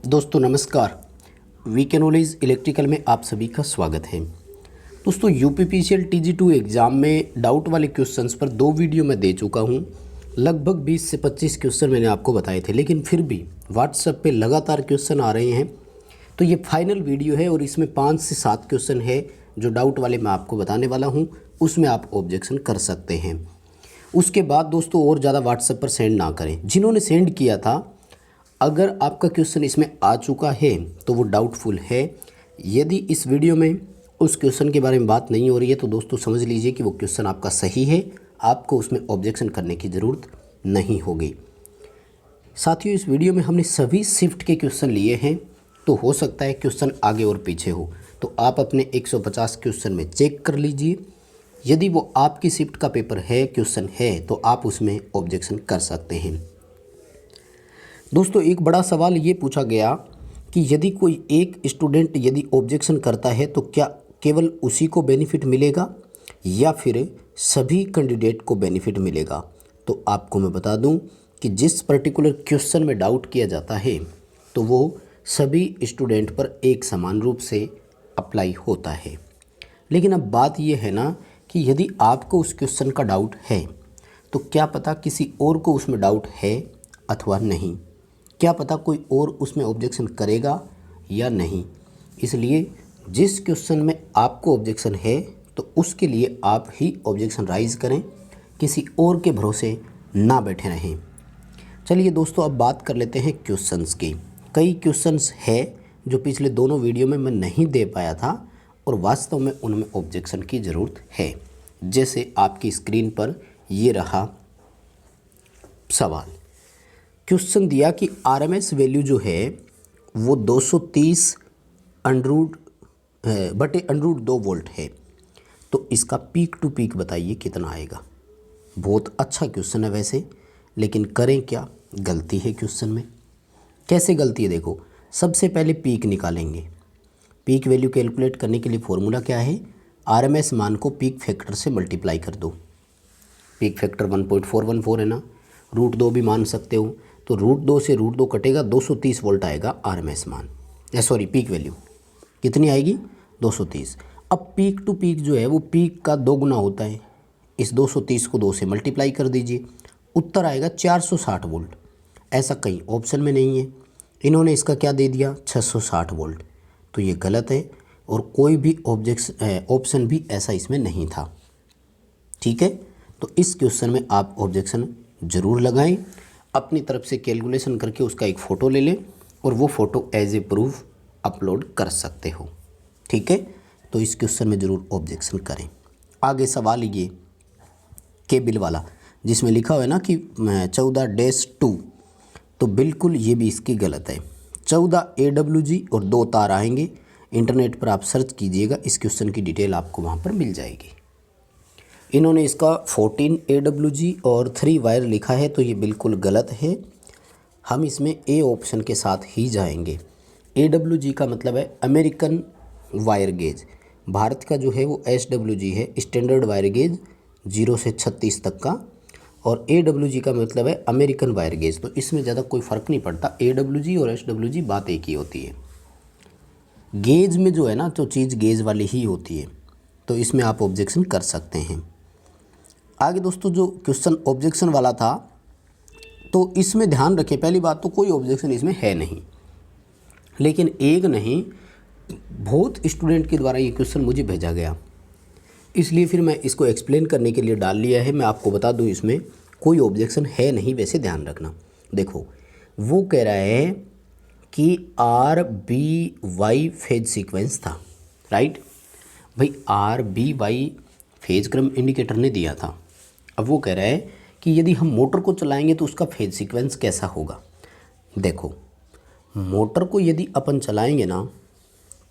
दोस्तों नमस्कार। VK knowledge electrical में आप सभी का स्वागत है। दोस्तों यूपीपीसीएल TG2 एग्ज़ाम में डाउट वाले क्वेश्चंस पर 2 वीडियो मैं दे चुका हूं। लगभग 20 से 25 क्वेश्चन मैंने आपको बताए थे, लेकिन फिर भी व्हाट्सएप पे लगातार क्वेश्चन आ रहे हैं। तो ये फाइनल वीडियो है और इसमें 5 से 7 क्वेश्चन है जो डाउट वाले मैं आपको बताने वाला हूँ। उसमें आप ऑब्जेक्शन कर सकते हैं। उसके बाद दोस्तों और ज़्यादा व्हाट्सएप पर सेंड ना करें। जिन्होंने सेंड किया था, अगर आपका क्वेश्चन इसमें आ चुका है तो वो डाउटफुल है। यदि इस वीडियो में उस क्वेश्चन के बारे में बात नहीं हो रही है तो दोस्तों समझ लीजिए कि वो क्वेश्चन आपका सही है, आपको उसमें ऑब्जेक्शन करने की ज़रूरत नहीं होगी। साथियों, इस वीडियो में हमने सभी शिफ्ट के क्वेश्चन लिए हैं, तो हो सकता है क्वेश्चन आगे और पीछे हो, तो आप अपने 150 क्वेश्चन में चेक कर लीजिए। यदि वो आपकी शिफ्ट का पेपर है, क्वेश्चन है, तो आप उसमें ऑब्जेक्शन कर सकते हैं। दोस्तों एक बड़ा सवाल ये पूछा गया कि यदि कोई एक स्टूडेंट यदि ऑब्जेक्शन करता है तो क्या केवल उसी को बेनिफिट मिलेगा या फिर सभी कैंडिडेट को बेनिफिट मिलेगा। तो आपको मैं बता दूं कि जिस पर्टिकुलर क्वेश्चन में डाउट किया जाता है तो वो सभी स्टूडेंट पर एक समान रूप से अप्लाई होता है। लेकिन अब बात ये है ना कि यदि आपको उस क्वेश्चन का डाउट है तो क्या पता किसी और को उसमें डाउट है अथवा नहीं, क्या पता कोई और उसमें ऑब्जेक्शन करेगा या नहीं। इसलिए जिस क्वेश्चन में आपको ऑब्जेक्शन है तो उसके लिए आप ही ऑब्जेक्शन राइज करें, किसी और के भरोसे ना बैठे रहें। चलिए दोस्तों अब बात कर लेते हैं क्वेश्चंस की। कई क्वेश्चंस है जो पिछले दोनों वीडियो में मैं नहीं दे पाया था और वास्तव में उनमें ऑब्जेक्शन की ज़रूरत है। जैसे आपकी स्क्रीन पर ये रहा सवाल। क्वेश्चन दिया कि आरएमएस वैल्यू जो है वो 230 √2 वोल्ट है, तो इसका पीक टू पीक बताइए कितना आएगा। बहुत अच्छा क्वेश्चन है वैसे, लेकिन करें क्या, गलती है क्वेश्चन में। कैसे गलती है देखो, सबसे पहले पीक निकालेंगे। पीक वैल्यू कैलकुलेट करने के लिए फॉर्मूला क्या है, आरएमएस मान को पीक फैक्टर से मल्टीप्लाई कर दो। पीक फैक्टर 1.414 है ना, √2 भी मान सकते हो, तो √2 से √2 कटेगा, 230 वोल्ट आएगा आरएमएस मान, पीक वैल्यू कितनी आएगी 230। अब पीक टू पीक जो है वो पीक का 2 गुना होता है। इस 230 को 2 से मल्टीप्लाई कर दीजिए, उत्तर आएगा 460 वोल्ट। ऐसा कहीं ऑप्शन में नहीं है, इन्होंने इसका क्या दे दिया 660 वोल्ट, तो ये गलत है और कोई भी ऑप्शन भी ऐसा इसमें नहीं था। ठीक है, तो इस क्वेश्चन में आप ऑब्जेक्शन ज़रूर लगाएं। अपनी तरफ से कैलकुलेशन करके उसका एक फ़ोटो ले लें और वो photo as a proof upload कर सकते हो। ठीक है, तो इस क्वेश्चन में ज़रूर ऑब्जेक्शन करें। आगे सवाल ये केबिल वाला जिसमें लिखा हुआ है ना कि 14-2, तो बिल्कुल ये भी इसकी गलत है। 14 AWG और 2 तार आएंगे। इंटरनेट पर आप सर्च कीजिएगा, इस क्वेश्चन की डिटेल आपको वहाँ पर मिल जाएगी। इन्होंने इसका 14 AWG और 3 वायर लिखा है, तो ये बिल्कुल गलत है। हम इसमें ए ऑप्शन के साथ ही जाएंगे। AWG का मतलब है अमेरिकन वायर गेज। भारत का जो है वो SWG है, स्टैंडर्ड वायर गेज 0 से 36 तक का, और AWG का मतलब है अमेरिकन वायर गेज। तो इसमें ज़्यादा कोई फ़र्क नहीं पड़ता, AWG और SWG बात एक ही होती है। गेज में जो है ना तो चीज़ गेज वाली ही होती है, तो इसमें आप ऑब्जेक्शन कर सकते हैं। आगे दोस्तों जो क्वेश्चन ऑब्जेक्शन वाला था, तो इसमें ध्यान रखें, पहली बात तो कोई ऑब्जेक्शन इसमें है नहीं, लेकिन एक नहीं बहुत स्टूडेंट के द्वारा ये क्वेश्चन मुझे भेजा गया, इसलिए फिर मैं इसको एक्सप्लेन करने के लिए डाल लिया है। मैं आपको बता दूं इसमें कोई ऑब्जेक्शन है नहीं, वैसे ध्यान रखना। देखो वो कह रहा है कि RBY फेज सीक्वेंस था, राइट भाई, RBY फेज क्रम इंडिकेटर ने दिया था। अब वो कह रहा है कि यदि हम मोटर को चलाएंगे तो उसका फेज सीक्वेंस कैसा होगा। देखो मोटर को यदि अपन चलाएंगे ना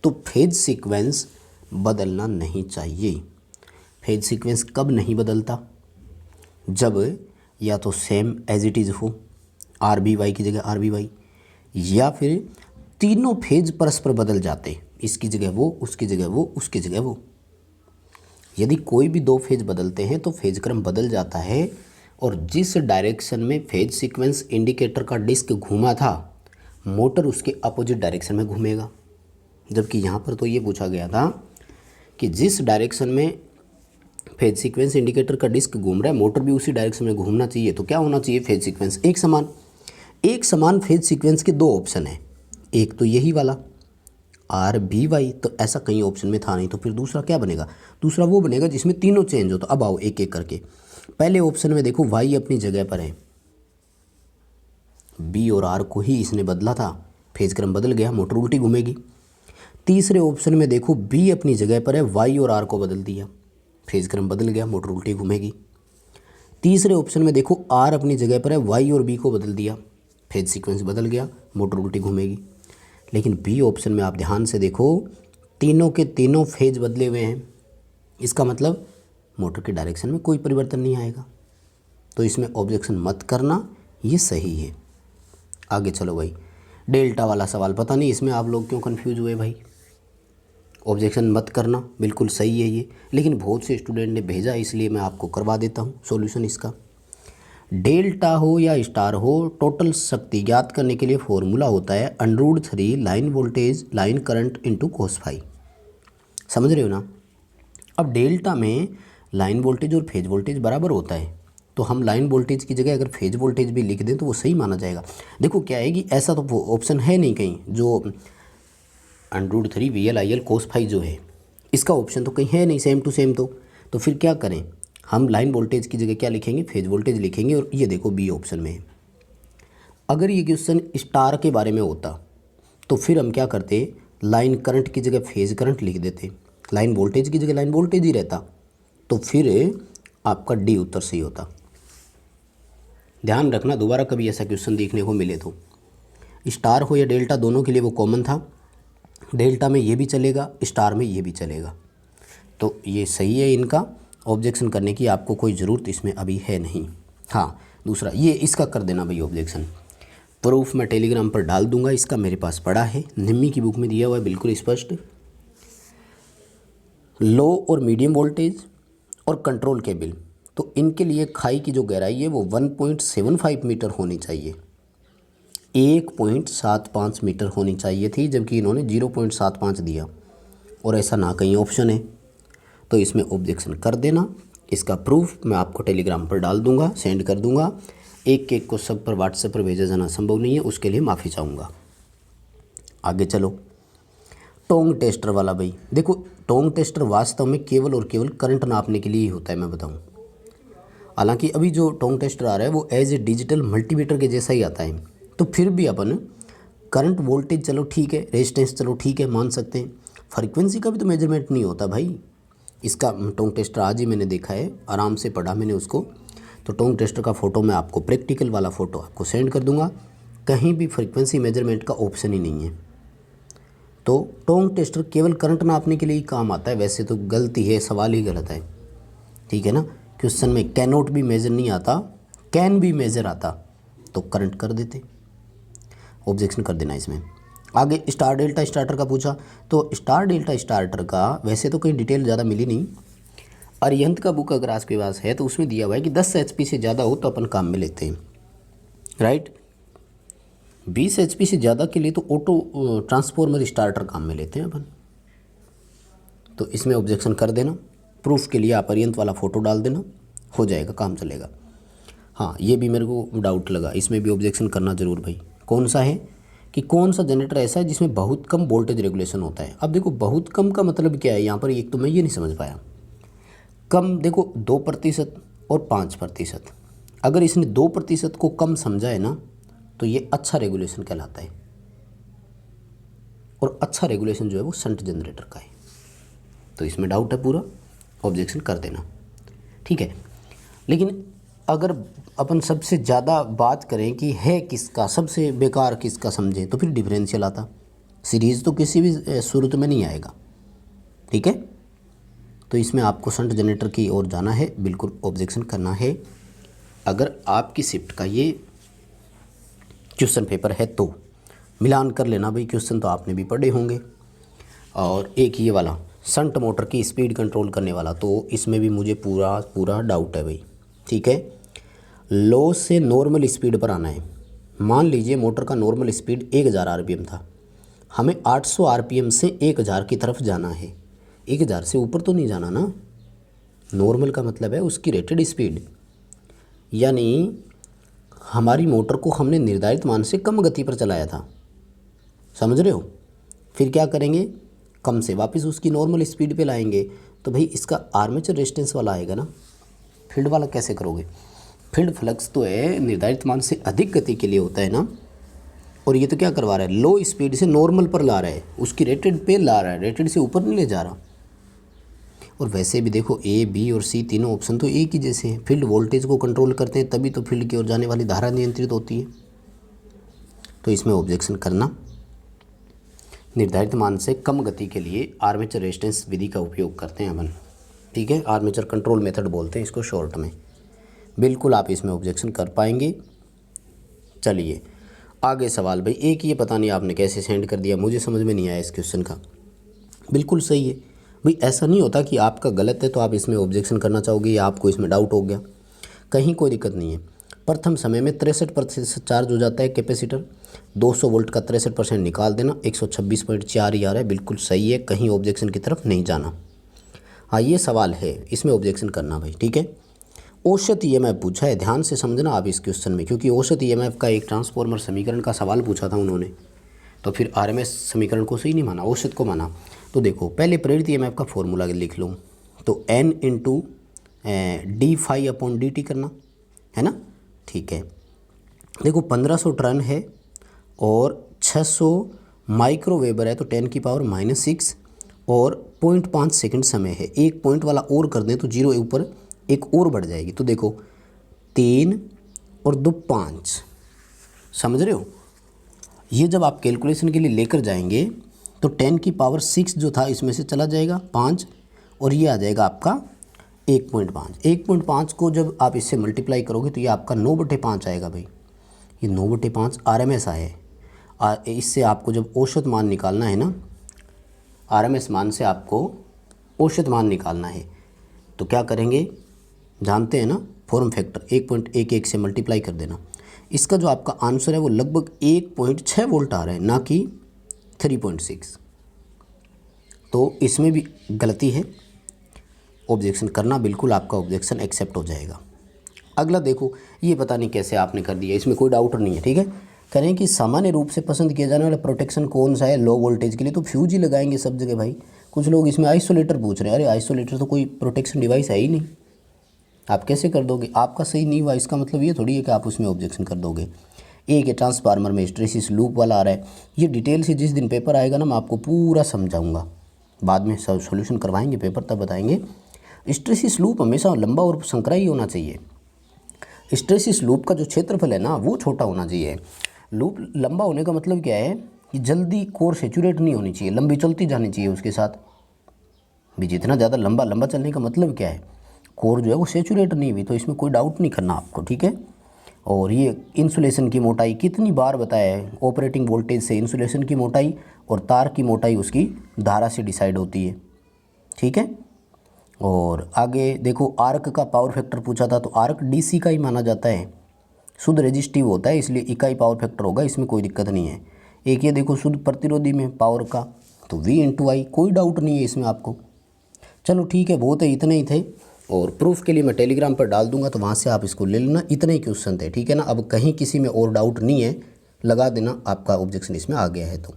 तो फेज सीक्वेंस बदलना नहीं चाहिए। फेज सीक्वेंस कब नहीं बदलता, जब या तो सेम एज इट इज़ हो, RBY की जगह RBY, या फिर तीनों फेज परस्पर बदल जाते, इसकी जगह वो, उसकी जगह वो, उसकी जगह वो। यदि कोई भी 2 फेज बदलते हैं तो फेज क्रम बदल जाता है, और जिस डायरेक्शन में फेज सीक्वेंस इंडिकेटर का डिस्क घूमा था मोटर उसके अपोजिट डायरेक्शन में घूमेगा। जबकि यहाँ पर तो ये पूछा गया था कि जिस डायरेक्शन में फेज सीक्वेंस इंडिकेटर का डिस्क घूम रहा है मोटर भी उसी डायरेक्शन में घूमना चाहिए। तो क्या होना चाहिए, फेज सीक्वेंस एक समान फेज सीक्वेंस के दो ऑप्शन है, एक तो यही वाला RBY, तो ऐसा कहीं ऑप्शन में था नहीं, तो फिर दूसरा क्या बनेगा, दूसरा वो बनेगा जिसमें तीनों चेंज हो। तो अब आओ एक एक करके। पहले ऑप्शन में देखो Y अपनी जगह पर है, B और R को ही इसने बदला था, फेज क्रम बदल गया, मोटर उल्टी घूमेगी। तीसरे ऑप्शन में देखो B अपनी जगह पर है, Y और R को बदल दिया, फेज क्रम बदल गया, मोटर उल्टी घूमेगी। तीसरे ऑप्शन में देखो R अपनी जगह पर है, Y और B को बदल दिया, फेज सीक्वेंस बदल गया, मोटर उल्टी घूमेगी। लेकिन बी ऑप्शन में आप ध्यान से देखो तीनों के तीनों फेज बदले हुए हैं, इसका मतलब मोटर के डायरेक्शन में कोई परिवर्तन नहीं आएगा। तो इसमें ऑब्जेक्शन मत करना, ये सही है। आगे चलो भाई, डेल्टा वाला सवाल पता नहीं इसमें आप लोग क्यों कंफ्यूज हुए भाई। ऑब्जेक्शन मत करना, बिल्कुल सही है ये, लेकिन बहुत से स्टूडेंट ने भेजा इसलिए मैं आपको करवा देता हूँ सॉल्यूशन इसका। डेल्टा हो या स्टार हो, टोटल शक्ति ज्ञात करने के लिए फॉर्मूला होता है √3 line voltage line current into cos phi. समझ रहे हो ना। अब डेल्टा में लाइन वोल्टेज और फेज वोल्टेज बराबर होता है, तो हम लाइन वोल्टेज की जगह अगर फेज वोल्टेज भी लिख दें तो वो सही माना जाएगा। देखो क्या है कि ऐसा तो ऑप्शन है नहीं कहीं जो √3 VL/IL cos फाई जो है, इसका ऑप्शन तो कहीं है नहीं सेम टू सेम। तो फिर क्या करें, हम लाइन वोल्टेज की जगह क्या लिखेंगे, फेज वोल्टेज लिखेंगे। और ये देखो बी ऑप्शन में है। अगर ये क्वेश्चन स्टार के बारे में होता तो फिर हम क्या करते, लाइन करंट की जगह फेज करंट लिख देते, लाइन वोल्टेज की जगह लाइन वोल्टेज ही रहता, तो फिर आपका डी उत्तर सही होता। ध्यान रखना दोबारा कभी ऐसा क्वेश्चन देखने को मिले तो स्टार हो या डेल्टा दोनों के लिए वो कॉमन था, डेल्टा में ये भी चलेगा, स्टार में ये भी चलेगा। तो ये सही है, इनका ऑब्जेक्शन करने की आपको कोई ज़रूरत इसमें अभी है नहीं। हाँ, दूसरा ये इसका कर देना भाई ऑब्जेक्शन, प्रूफ मैं टेलीग्राम पर डाल दूंगा, इसका मेरे पास पड़ा है, निम्मी की बुक में दिया हुआ है बिल्कुल स्पष्ट। लो और मीडियम वोल्टेज और कंट्रोल केबल, तो इनके लिए खाई की जो गहराई है वो 1.75 मीटर होनी चाहिए, 1.75 मीटर होनी चाहिए थी, जबकि इन्होंने 0.75 दिया और ऐसा ना कहीं ऑप्शन है। तो इसमें ऑब्जेक्शन कर देना। इसका प्रूफ मैं आपको टेलीग्राम पर डाल दूंगा, सेंड कर दूंगा। एक एक को सब पर व्हाट्सएप पर भेजा जाना संभव नहीं है, उसके लिए माफ़ी चाहूँगा। आगे चलो, टोंग टेस्टर वाला भाई देखो, टोंग टेस्टर वास्तव में केवल और केवल करंट नापने के लिए ही होता है, मैं बताऊँ। हालांकि अभी जो टोंग टेस्टर आ रहा है वो एज ए डिजिटल मल्टीमीटर के जैसा ही आता है, तो फिर भी अपन करंट वोल्टेज चलो ठीक है, रेजिस्टेंस चलो ठीक है, मान सकते हैं, फ्रीक्वेंसी का भी तो मेजरमेंट नहीं होता भाई। इसका टोंग टेस्टर आज ही मैंने देखा है, आराम से पढ़ा मैंने उसको। तो टोंग टेस्टर का फ़ोटो मैं आपको, प्रैक्टिकल वाला फ़ोटो आपको सेंड कर दूंगा, कहीं भी फ्रीक्वेंसी मेजरमेंट का ऑप्शन ही नहीं है। तो टोंग टेस्टर केवल करंट नापने के लिए ही काम आता है, वैसे तो गलती है, सवाल ही गलत है, ठीक है ना। क्वेश्चन में कैन नॉट भी मेजर नहीं आता, कैन भी मेजर आता तो करंट कर देते, ऑब्जेक्शन कर देना इसमें। आगे स्टार डेल्टा स्टार्टर का पूछा, तो स्टार डेल्टा स्टार्टर का वैसे तो कोई डिटेल ज़्यादा मिली नहीं, अरिहंत का बुक अगर आपके पास है तो उसमें दिया हुआ है कि 10 HP से ज़्यादा हो तो अपन काम में लेते हैं, राइट। 20 HP से ज़्यादा के लिए तो ऑटो ट्रांसफॉर्मर स्टार्टर काम में लेते हैं अपन। तो इसमें ऑब्जेक्शन कर देना, प्रूफ के लिए आप अरिहंत वाला फ़ोटो डाल देना, हो जाएगा, काम चलेगा। हाँ, ये भी मेरे को डाउट लगा, इसमें भी ऑब्जेक्शन करना ज़रूर भाई। कौन सा है कि कौन सा जनरेटर ऐसा है जिसमें बहुत कम वोल्टेज रेगुलेशन होता है। अब देखो बहुत कम का मतलब क्या है यहाँ पर, एक तो मैं ये नहीं समझ पाया। कम देखो 2% और 5%, अगर इसने 2% को कम समझा है ना तो ये अच्छा रेगुलेशन कहलाता है, और अच्छा रेगुलेशन जो है वो शंट जनरेटर का है। तो इसमें डाउट है पूरा, ऑब्जेक्शन कर देना, ठीक है। लेकिन अगर अपन सबसे ज़्यादा बात करें कि है किसका, सबसे बेकार किसका समझें, तो फिर डिफरेंशियल आता, सीरीज़ तो किसी भी सूरत में नहीं आएगा, ठीक है। तो इसमें आपको शंट जनरेटर की ओर जाना है, बिल्कुल ऑब्जेक्शन करना है। अगर आपकी शिफ्ट का ये क्वेश्चन पेपर है तो मिलान कर लेना भाई, क्वेश्चन तो आपने भी पढ़े होंगे। और एक ये वाला शंट मोटर की स्पीड कंट्रोल करने वाला, तो इसमें भी मुझे पूरा डाउट है भाई, ठीक है। लो से नॉर्मल स्पीड पर आना है, मान लीजिए मोटर का नॉर्मल स्पीड 1000 आरपीएम था, हमें 800 आरपीएम से 1000 की तरफ जाना है। 1000 से ऊपर तो नहीं जाना ना। नॉर्मल का मतलब है उसकी रेटेड स्पीड, यानी हमारी मोटर को हमने निर्धारित मान से कम गति पर चलाया था, समझ रहे हो। फिर क्या करेंगे, कम से वापस उसकी नॉर्मल स्पीड पे लाएंगे। तो भाई इसका आर्मेचर रेजिस्टेंस वाला आएगा ना। फील्ड वाला कैसे करोगे, फील्ड फ्लक्स तो है निर्धारित मान से अधिक गति के लिए होता है ना। और ये तो क्या करवा रहा है, लो स्पीड से नॉर्मल पर ला रहा है, उसकी रेटेड पे ला रहा है, रेटेड से ऊपर नहीं ले जा रहा। और वैसे भी देखो ए बी और सी तीनों ऑप्शन तो एक ही जैसे हैं। फील्ड वोल्टेज को कंट्रोल करते हैं तभी तो फील्ड की ओर जाने वाली धारा नियंत्रित होती है। तो इसमें ऑब्जेक्शन करना, निर्धारित मान से कम गति के लिए आर्मेचर रेजिस्टेंस विधि का उपयोग करते हैं अपन, ठीक है। आर्मेचर कंट्रोल मेथड बोलते हैं इसको शॉर्ट में। बिल्कुल आप इसमें ऑब्जेक्शन कर पाएंगे। चलिए आगे सवाल। भाई एक ये पता नहीं आपने कैसे सेंड कर दिया, मुझे समझ में नहीं आया इस क्वेश्चन का। बिल्कुल सही है भाई, ऐसा नहीं होता कि आपका गलत है तो आप इसमें ऑब्जेक्शन करना चाहोगे या आपको इसमें डाउट हो गया, कहीं कोई दिक्कत नहीं है। प्रथम समय में 63% चार्ज हो जाता है कैपेसिटर, 200 वोल्ट का 63% निकाल देना, 126.4 ही आ रहा है। बिल्कुल सही है, कहीं ऑब्जेक्शन की तरफ नहीं जाना। हाँ ये सवाल है, इसमें ऑब्जेक्शन करना भाई, ठीक है। औसत ईएमएफ पूछा है, ध्यान से समझना आप इस क्वेश्चन में, क्योंकि औसत ईएमएफ का एक ट्रांसफॉर्मर समीकरण का सवाल पूछा था उन्होंने, तो फिर आरएमएस समीकरण को सही नहीं माना, औसत को माना। तो देखो पहले प्रेरित ईएमएफ का फॉर्मूला लिख लूँ, तो n इंटू d∅/dt करना है ना, ठीक है। देखो 1500 टर्न है और 600 माइक्रोवेबर है, तो 10⁻⁻⁶ और 0.5 सेकंड समय है। एक पॉइंट वाला और कर दें तो 0 ऊपर एक और बढ़ जाएगी। तो देखो 3 और 2 5, समझ रहे हो। ये जब आप कैलकुलेशन के लिए लेकर जाएंगे तो 10⁻⁶ जो था इसमें से चला जाएगा 5, और ये आ जाएगा आपका 1.5। 1.5 को जब आप इससे मल्टीप्लाई करोगे तो ये आपका 9/5 आएगा भाई। ये 9/5 आरएमएस आए। इससे आपको जब औसत मान निकालना है ना, आरएमएस मान से आपको औसत मान निकालना है, तो क्या करेंगे जानते हैं ना, फॉर्म फैक्टर 1.11 से मल्टीप्लाई कर देना। इसका जो आपका आंसर है वो लगभग 1.6 वोल्ट आ रहा है, ना कि 3.6। तो इसमें भी गलती है, ऑब्जेक्शन करना, बिल्कुल आपका ऑब्जेक्शन एक्सेप्ट हो जाएगा। अगला देखो, ये पता नहीं कैसे आपने कर दिया, इसमें कोई डाउट नहीं है, ठीक है। करें कि सामान्य रूप से पसंद किया जाने वाला प्रोटेक्शन कौन सा है लो वोल्टेज के लिए, तो फ्यूज ही लगाएंगे सब जगह भाई। कुछ लोग इसमें आइसोलेटर पूछ रहे हैं, अरे आइसोलेटर तो कोई प्रोटेक्शन डिवाइस है ही नहीं, आप कैसे कर दोगे। आपका सही नहीं हुआ इसका मतलब ये थोड़ी है कि आप उसमें ऑब्जेक्शन कर दोगे। एक है ट्रांसफार्मर में हिस्टैरिसीस लूप वाला आ रहा है, ये डिटेल से जिस दिन पेपर आएगा ना मैं आपको पूरा समझाऊंगा, बाद में सब सोल्यूशन करवाएंगे पेपर तब बताएंगे। हिस्टैरिसीस लूप हमेशा लंबा और संकरा ही होना चाहिए। हिस्टैरिसीस लूप का जो क्षेत्रफल है ना वो छोटा होना चाहिए। लूप लंबा होने का मतलब क्या है कि जल्दी कोर सेचुरेट नहीं होनी चाहिए, लंबी चलती जानी चाहिए उसके साथ भी। जितना ज़्यादा लंबा चलने का मतलब क्या है, कोर जो है वो सेचुरेट नहीं हुई, तो इसमें कोई डाउट नहीं करना आपको, ठीक है। और ये इंसुलेशन की मोटाई कितनी बार बताया है, ऑपरेटिंग वोल्टेज से इंसुलेशन की मोटाई और तार की मोटाई उसकी धारा से डिसाइड होती है, ठीक है। और आगे देखो आर्क का पावर फैक्टर पूछा था, तो आर्क डीसी का ही माना जाता है, शुद्ध रेजिस्टिव होता है इसलिए इकाई पावर फैक्टर होगा, इसमें कोई दिक्कत नहीं है। एक ये देखो शुद्ध प्रतिरोधी में पावर का, तो V/I, कोई डाउट नहीं है इसमें आपको। चलो ठीक है, बहुत है, इतने ही थे। और प्रूफ के लिए मैं टेलीग्राम पर डाल दूंगा, तो वहाँ से आप इसको ले लेना। इतने ही क्वेश्चन थे, ठीक है ना। अब कहीं किसी में और डाउट नहीं है, लगा देना, आपका ऑब्जेक्शन इसमें आ गया है तो।